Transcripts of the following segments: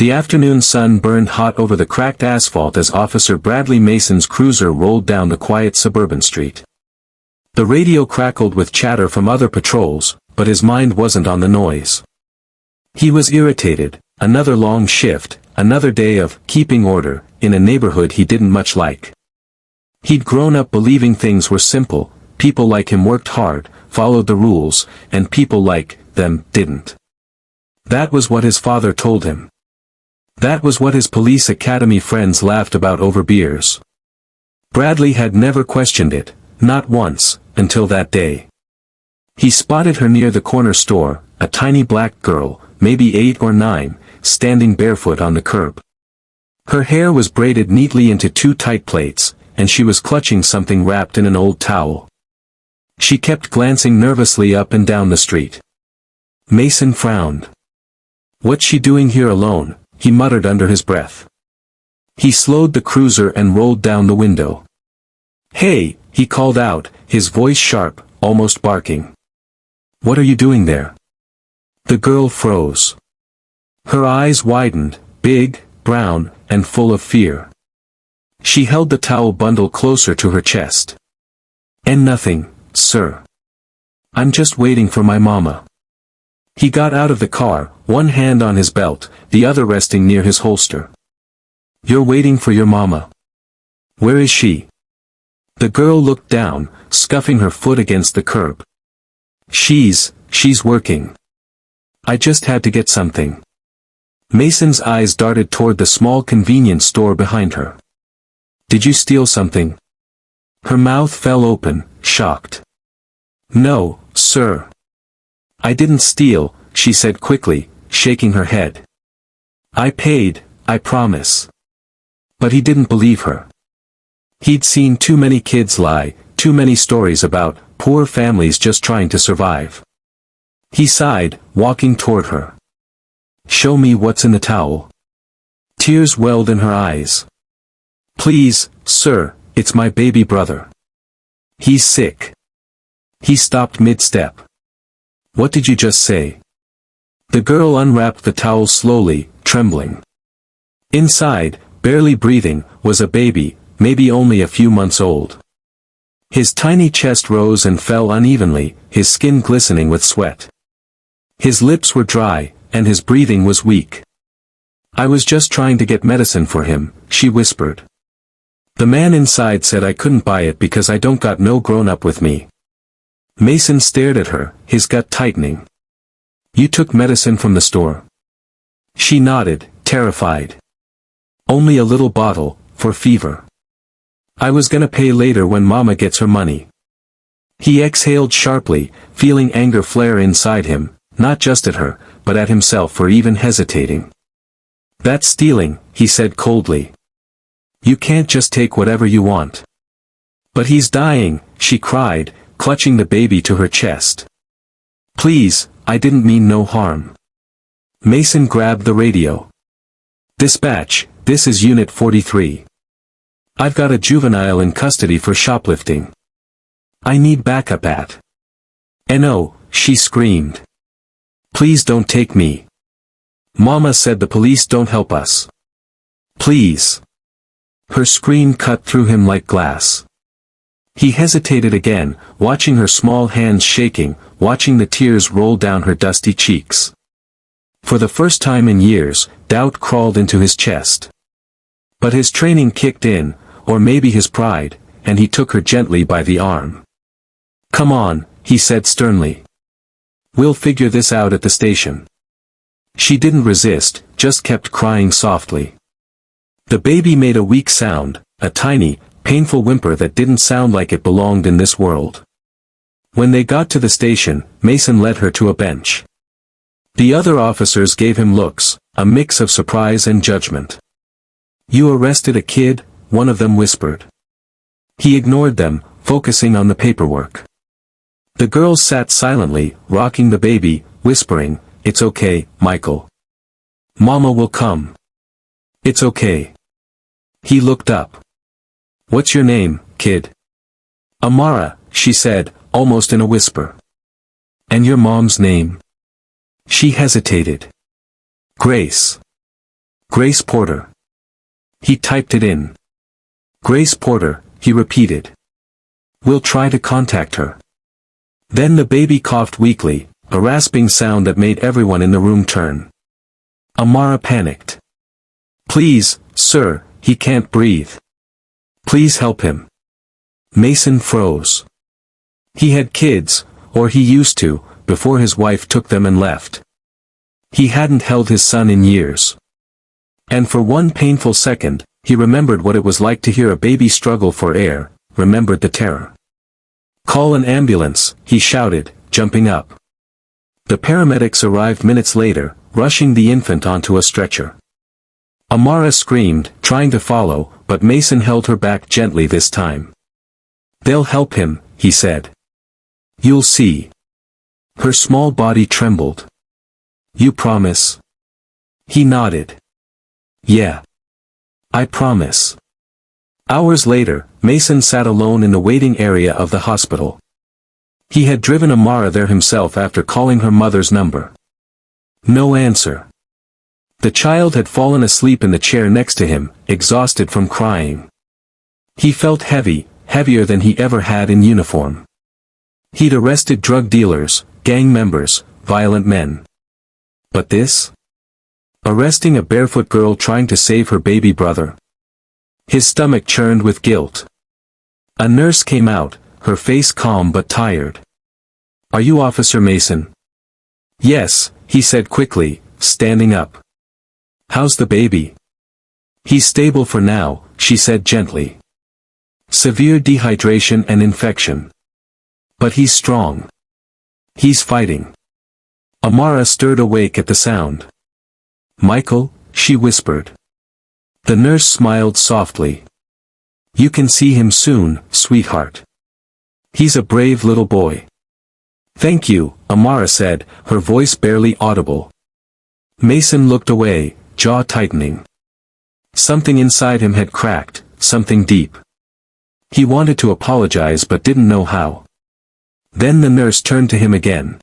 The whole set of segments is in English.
The afternoon sun burned hot over the cracked asphalt as Officer Bradley Mason's cruiser rolled down the quiet suburban street. The radio crackled with chatter from other patrols, but his mind wasn't on the noise. He was irritated. Another long shift, another day of keeping order, in a neighborhood he didn't much like. He'd grown up believing things were simple, people like him worked hard, followed the rules, and people like them didn't. That was what his father told him. That was what his police academy friends laughed about over beers. Bradley had never questioned it, not once, until that day. He spotted her near the corner store, a tiny black girl, maybe 8 or 9, standing barefoot on the curb. Her hair was braided neatly into 2 tight plaits, and she was clutching something wrapped in an old towel. She kept glancing nervously up and down the street. Mason frowned. "What's she doing here alone?" he muttered under his breath. He slowed the cruiser and rolled down the window. "Hey," he called out, his voice sharp, almost barking. "What are you doing there?" The girl froze. Her eyes widened, big, brown, and full of fear. She held the towel bundle closer to her chest. "And nothing, sir. I'm just waiting for my mama." He got out of the car, one hand on his belt, the other resting near his holster. "You're waiting for your mama. Where is she?" The girl looked down, scuffing her foot against the curb. She's working. I just had to get something." Mason's eyes darted toward the small convenience store behind her. "Did you steal something?" Her mouth fell open, shocked. "No, sir. I didn't steal," she said quickly, shaking her head. "I paid, I promise." But he didn't believe her. He'd seen too many kids lie, too many stories about poor families just trying to survive. He sighed, walking toward her. "Show me what's in the towel." Tears welled in her eyes. "Please, sir, it's my baby brother. He's sick." He stopped mid-step. "What did you just say?" The girl unwrapped the towel slowly, trembling. Inside, barely breathing, was a baby, maybe only a few months old. His tiny chest rose and fell unevenly, his skin glistening with sweat. His lips were dry, and his breathing was weak. "I was just trying to get medicine for him," she whispered. "The man inside said I couldn't buy it because I don't got no grown-up with me." Mason stared at her, his gut tightening. "You took medicine from the store?" She nodded, terrified. "Only a little bottle, for fever. I was gonna pay later when Mama gets her money." He exhaled sharply, feeling anger flare inside him, not just at her, but at himself for even hesitating. "That's stealing," he said coldly. "You can't just take whatever you want." "But he's dying," she cried, clutching the baby to her chest. "Please, I didn't mean no harm." Mason grabbed the radio. "Dispatch, this is Unit 43. I've got a juvenile in custody for shoplifting. I need backup at." "No," she screamed. "Please don't take me. Mama said the police don't help us. Please." Her scream cut through him like glass. He hesitated again, watching her small hands shaking, watching the tears roll down her dusty cheeks. For the first time in years, doubt crawled into his chest. But his training kicked in, or maybe his pride, and he took her gently by the arm. "Come on," he said sternly. "We'll figure this out at the station." She didn't resist, just kept crying softly. The baby made a weak sound, a tiny, painful whimper that didn't sound like it belonged in this world. When they got to the station, Mason led her to a bench. The other officers gave him looks, a mix of surprise and judgment. "You arrested a kid?" one of them whispered. He ignored them, focusing on the paperwork. The girls sat silently, rocking the baby, whispering, "It's okay, Michael. Mama will come. It's okay." He looked up. "What's your name, kid?" "Amara," she said, almost in a whisper. "And your mom's name?" She hesitated. "Grace." Grace Porter. He typed it in. Grace Porter, he repeated. We'll try to contact her. Then the baby coughed weakly, a rasping sound that made everyone in the room turn. Amara panicked. Please, sir, he can't breathe. Please help him. Mason froze. He had kids, or he used to, before his wife took them and left. He hadn't held his son in years. And for one painful second, he remembered what it was like to hear a baby struggle for air, remembered the terror. Call an ambulance, he shouted, jumping up. The paramedics arrived minutes later, rushing the infant onto a stretcher. Amara screamed, trying to follow, but Mason held her back gently this time. They'll help him, he said. You'll see. Her small body trembled. You promise? He nodded. Yeah. I promise. Hours later, Mason sat alone in the waiting area of the hospital. He had driven Amara there himself after calling her mother's number. No answer. The child had fallen asleep in the chair next to him, exhausted from crying. He felt heavy, heavier than he ever had in uniform. He'd arrested drug dealers, gang members, violent men. But this? Arresting a barefoot girl trying to save her baby brother. His stomach churned with guilt. A nurse came out, her face calm but tired. Are you Officer Mason? Yes, he said quickly, standing up. How's the baby? He's stable for now, she said gently. Severe dehydration and infection. But he's strong. He's fighting. Amara stirred awake at the sound. Michael, she whispered. The nurse smiled softly. You can see him soon, sweetheart. He's a brave little boy. Thank you, Amara said, her voice barely audible. Mason looked away, jaw tightening. Something inside him had cracked, something deep. He wanted to apologize but didn't know how. Then the nurse turned to him again.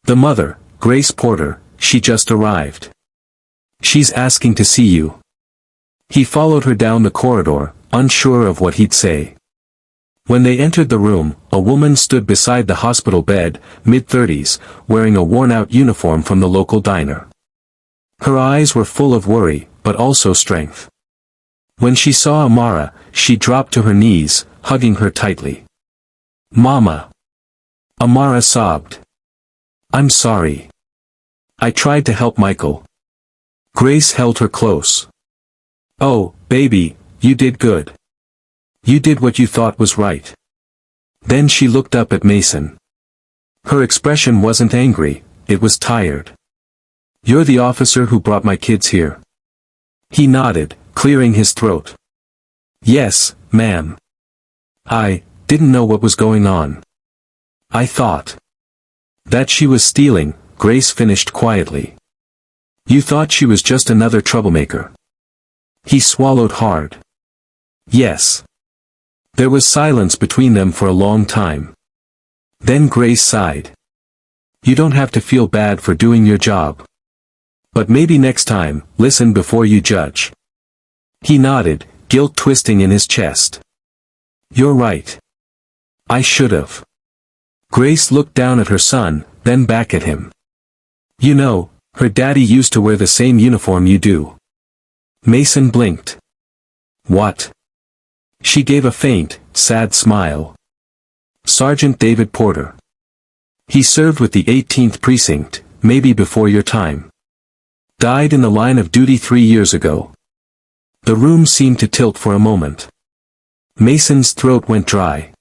The mother, Grace Porter, she just arrived. She's asking to see you. He followed her down the corridor, unsure of what he'd say. When they entered the room, a woman stood beside the hospital bed, mid-30s, wearing a worn-out uniform from the local diner. Her eyes were full of worry, but also strength. When she saw Amara, she dropped to her knees, hugging her tightly. Mama! Amara sobbed. I'm sorry. I tried to help Michael. Grace held her close. Oh, baby, you did good. You did what you thought was right. Then she looked up at Mason. Her expression wasn't angry, it was tired. You're the officer who brought my kids here. He nodded, clearing his throat. Yes, ma'am. I didn't know what was going on. I thought that she was stealing, Grace finished quietly. You thought she was just another troublemaker. He swallowed hard. Yes. There was silence between them for a long time. Then Grace sighed. You don't have to feel bad for doing your job. But maybe next time, listen before you judge. He nodded, guilt twisting in his chest. You're right. I should've. Grace looked down at her son, then back at him. You know, her daddy used to wear the same uniform you do. Mason blinked. What? She gave a faint, sad smile. Sergeant David Porter. He served with the 18th Precinct, maybe before your time. Died in the line of duty 3 years ago. The room seemed to tilt for a moment. Mason's throat went dry.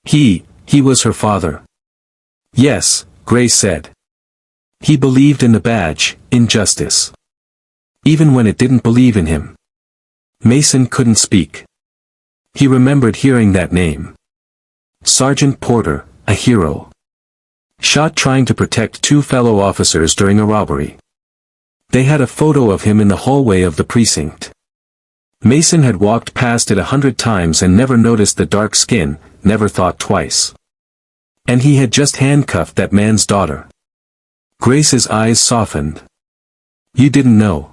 He was her father. Yes, Grace said. He believed in the badge, in justice. Even when it didn't believe in him. Mason couldn't speak. He remembered hearing that name. Sergeant Porter, a hero. Shot trying to protect 2 fellow officers during a robbery. They had a photo of him in the hallway of the precinct. Mason had walked past it 100 times and never noticed the dark skin, never thought twice. And he had just handcuffed that man's daughter. Grace's eyes softened. You didn't know.